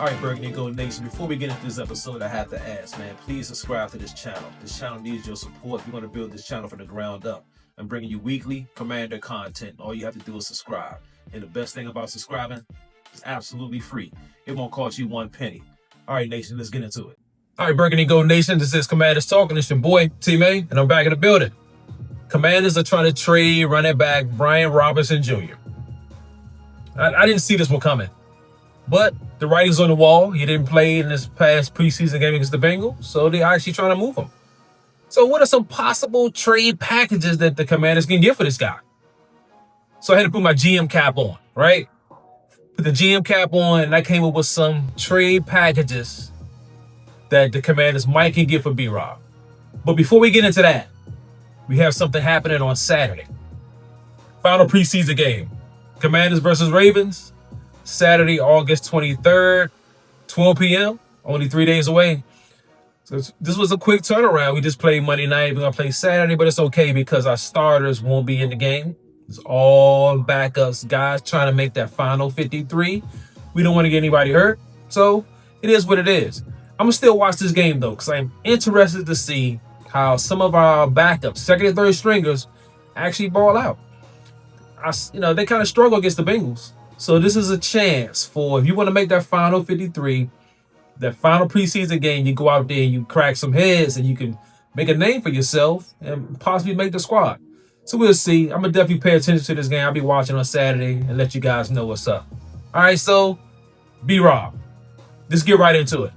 All right, Burgundy Gold Nation, before we get into this episode, I have to ask, man, please subscribe to this channel. This channel needs your support. We're going to build this channel from the ground up. I'm bringing you weekly Commander content. All you have to do is subscribe. And the best thing about subscribing, it's absolutely free. It won't cost you 1 penny. All right, Nation, let's get into it. All right, Burgundy Gold Nation, this is Commanders Talking. It's your boy, T-May, and I'm back in the building. Commanders are trying to trade running back Brian Robinson Jr. I didn't see this one coming. But the writing's on the wall. He didn't play in this past preseason game against the Bengals, so they're actually trying to move him. So what are some possible trade packages that the Commanders can get for this guy? So I had to put my GM cap on, right? Put the GM cap on, and I came up with some trade packages that the Commanders might can get for B-Rob. But before we get into that, we have something happening on Saturday. Final preseason game. Commanders versus Ravens. Saturday, August 23rd, 12 p.m. Only 3 days away. So this was a quick turnaround. We just played Monday night. We're going to play Saturday, but it's okay because our starters won't be in the game. It's all backups, guys trying to make that final 53. We don't want to get anybody hurt. So it is what it is. I'm going to still watch this game, though, because I'm interested to see how some of our backups, second and third stringers, actually ball out. They kind of struggle against the Bengals. So this is a chance for, if you want to make that final 53, that final preseason game, you go out there and you crack some heads and you can make a name for yourself and possibly make the squad. So we'll see. I'm going to definitely pay attention to this game. I'll be watching on Saturday and let you guys know what's up. All right, so B-Rob. Let's get right into it.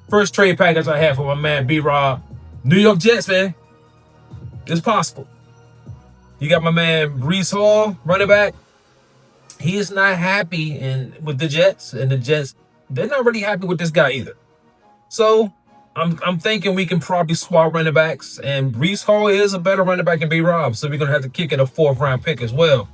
First trade package I have for my man B-Rob. New York Jets, man. It's possible. You got my man Breece Hall, running back. He is not happy with the Jets, and the Jets, they're not really happy with this guy either. So I'm thinking we can probably swap running backs, and Breece Hall is a better running back than B-Rob, so we're going to have to kick in a 4th-round pick as well.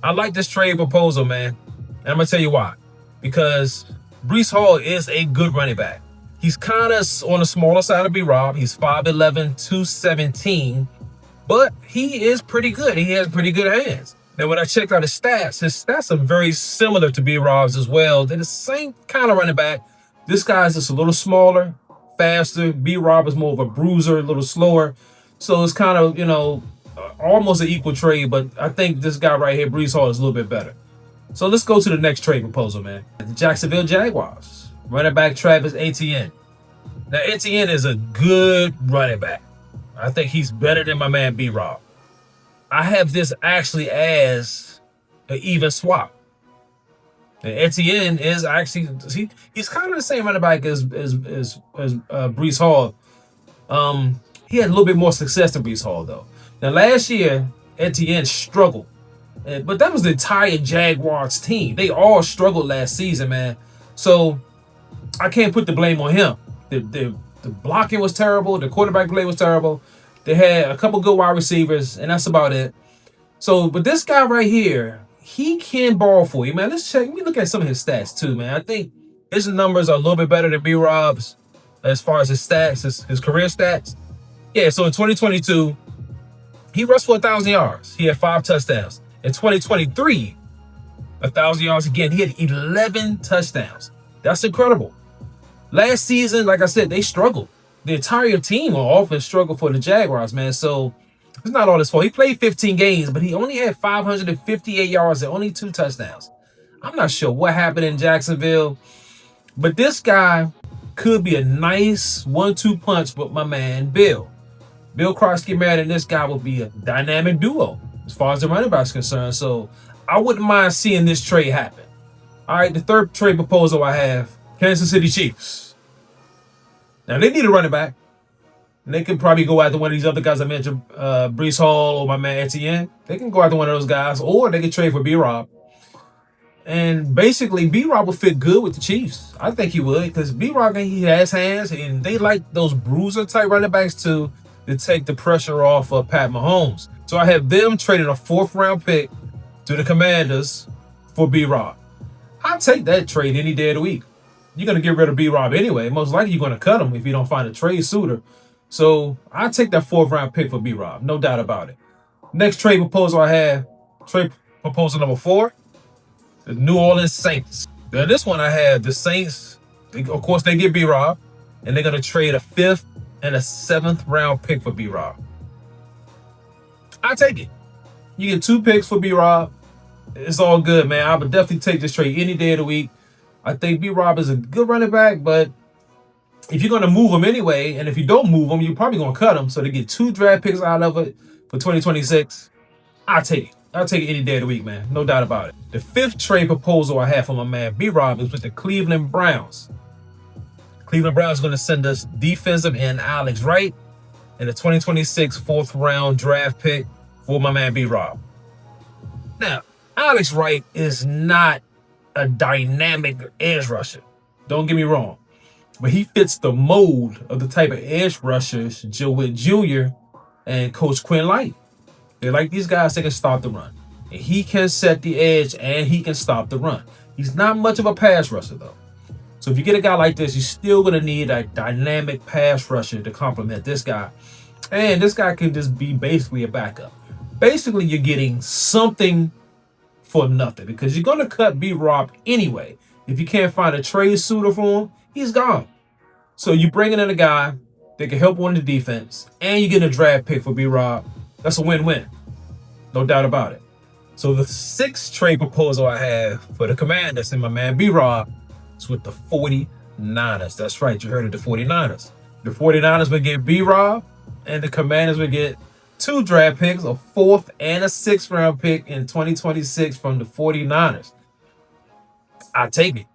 I like this trade proposal, man, and I'm going to tell you why. Because Breece Hall is a good running back. He's kind of on the smaller side of B-Rob. He's 5'11", 217, but he is pretty good. He has pretty good hands. Now, when I checked out his stats are very similar to B-Rob's as well. They're the same kind of running back. This guy's just a little smaller, faster. B-Rob is more of a bruiser, a little slower. So it's kind of, almost an equal trade, but I think this guy right here, Breece Hall, is a little bit better. So let's go to the next trade proposal, man. The Jacksonville Jaguars. Running back Travis Etienne. Now, Etienne is a good running back. I think he's better than my man B-Rob. I have this actually as an even swap. And Etienne is actually, he's kind of the same running back as Breece Hall. He had a little bit more success than Breece Hall, though. Now, last year, Etienne struggled. But that was the entire Jaguars team. They all struggled last season, man. So I can't put the blame on him. The blocking was terrible. The quarterback play was terrible. They had a couple good wide receivers, and that's about it. So, but this guy right here, he can ball for you, man. Let me look at some of his stats, too, man. I think his numbers are a little bit better than B-Rob's as far as his stats, his career stats. Yeah, so in 2022, he rushed for 1,000 yards. He had 5 touchdowns. In 2023, 1,000 yards again. He had 11 touchdowns. That's incredible. Last season, like I said, they struggled. The entire team on offense struggled for the Jaguars, man. So it's not all his fault. He played 15 games, but he only had 558 yards and only 2 touchdowns. I'm not sure what happened in Jacksonville, but this guy could be a nice 1-2 punch with my man Bill. Bill Krosky-Merritt and this guy will be a dynamic duo as far as the running back is concerned. So I wouldn't mind seeing this trade happen. All right, the third trade proposal I have, Kansas City Chiefs. Now, they need a running back. And they can probably go after one of these other guys I mentioned, Breece Hall or my man Etienne. They can go after one of those guys, or they can trade for B-Rob. And basically, B-Rob would fit good with the Chiefs. I think he would, because B-Rob, he has hands, and they like those bruiser-type running backs, too, to take the pressure off of Pat Mahomes. So I have them trading a 4th-round pick to the Commanders for B-Rob. I'll take that trade any day of the week. You're going to get rid of B-Rob anyway. Most likely you're going to cut him if you don't find a trade suitor. So I'll take that 4th-round pick for B-Rob. No doubt about it. Next trade proposal I have, trade proposal number 4, the New Orleans Saints. Now, this one I have the Saints. Of course, they get B-Rob, and they're going to trade a 5th and a 7th round pick for B-Rob. I take it. You get 2 picks for B-Rob. It's all good, man. I would definitely take this trade any day of the week. I think B-Rob is a good running back, but if you're going to move him anyway, and if you don't move him, you're probably going to cut him. So to get 2 draft picks out of it for 2026, I'll take it. I'll take it any day of the week, man. No doubt about it. The 5th trade proposal I have for my man B-Rob is with the Cleveland Browns. Cleveland Browns are going to send us defensive end Alex Wright and the 2026 4th round draft pick for my man B-Rob. Now, Alex Wright is not a dynamic edge rusher. Don't get me wrong. But he fits the mold of the type of edge rushers Joe Witt Jr. and Coach Quinn like. They're like these guys that can stop the run. And he can set the edge and he can stop the run. He's not much of a pass rusher, though. So if you get a guy like this, you're still going to need a dynamic pass rusher to complement this guy. And this guy can just be basically a backup. Basically, you're getting something for nothing because you're going to cut B-Rob anyway. If you can't find a trade suitor for him, he's gone. So you're bringing in a guy that can help on the defense and you get a draft pick for B-Rob. That's a win-win. No doubt about it. So the 6th trade proposal I have for the Commanders and my man B-Rob is with the 49ers. That's right. You heard of the 49ers. The 49ers would get B-Rob and the Commanders would get 2 draft picks, a 4th and a 6th round pick in 2026 from the 49ers. I take it.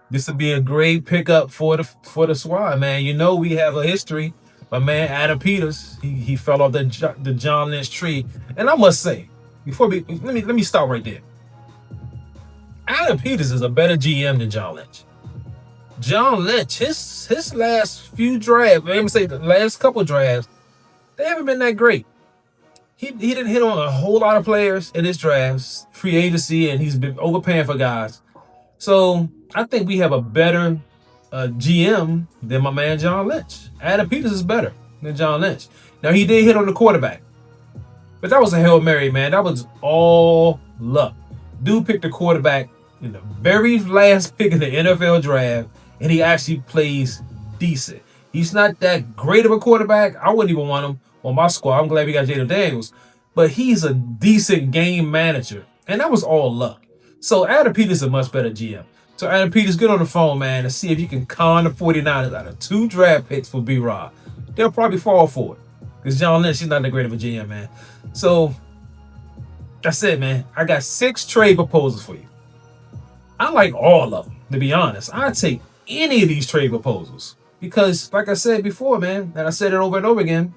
This would be a great pickup for the squad, man. You know we have a history. My man Adam Peters, he fell off the John Lynch tree, and I must say, let me start right there. Adam Peters is a better GM than John Lynch. John Lynch, his last few drafts, let me say the last couple drafts, they haven't been that great. He didn't hit on a whole lot of players in his drafts, free agency, and he's been overpaying for guys. So I think we have a better GM than my man John Lynch. Adam Peters is better than John Lynch. Now, he did hit on the quarterback, but that was a Hail Mary, man. That was all luck. Dude picked the quarterback in the very last pick of the NFL draft, and he actually plays decent. He's not that great of a quarterback. I wouldn't even want him on my squad. I'm glad we got Jaden Daniels, but he's a decent game manager, and that was all luck. So Adam Peters is a much better GM. So Adam Peters, get on the phone, man, and see if you can con the 49ers out of 2 draft picks for B-Rob. They'll probably fall for it because John Lynch, he's not that great of a GM, man. So that's it, man. I got 6 trade proposals for you. I like all of them, to be honest. I'd take any of these trade proposals because, like I said before, man, and I said it over and over again,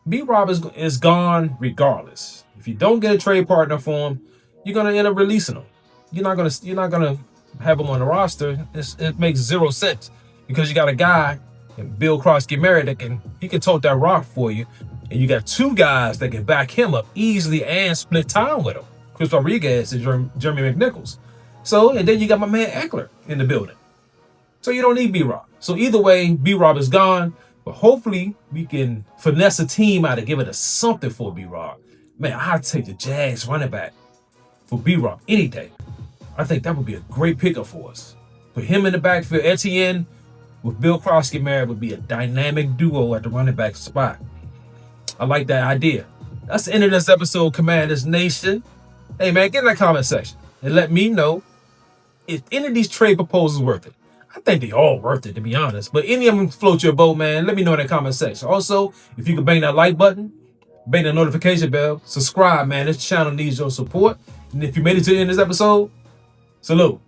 B-Rob is gone regardless. If you don't get a trade partner for him, you're gonna end up releasing him. You're not gonna have him on the roster. It makes 0 sense because you got a guy, and Bill Crosby married, that can tote that rock for you, and you got 2 guys that can back him up easily and split time with him, Chris Rodriguez and Jeremy McNichols. So, and then you got my man Eckler in the building. So you don't need B-Rob. So either way, B-Rob is gone, but hopefully we can finesse a team out of giving us something for B-Rob. Man, I'd take the Jags running back for B-Rob any day. I think that would be a great pickup for us. Put him in the backfield. Etienne with Bill Crosby married would be a dynamic duo at the running back spot. I like that idea. That's the end of this episode, Commanders Nation. Hey, man, get in that comment section and let me know if any of these trade proposals worth it. I think they all worth it, to be honest. But any of them float your boat, man, let me know in the comment section. Also, if you can bang that like button, bang the notification bell, subscribe, man. This channel needs your support. And if you made it to the end of this episode, salute.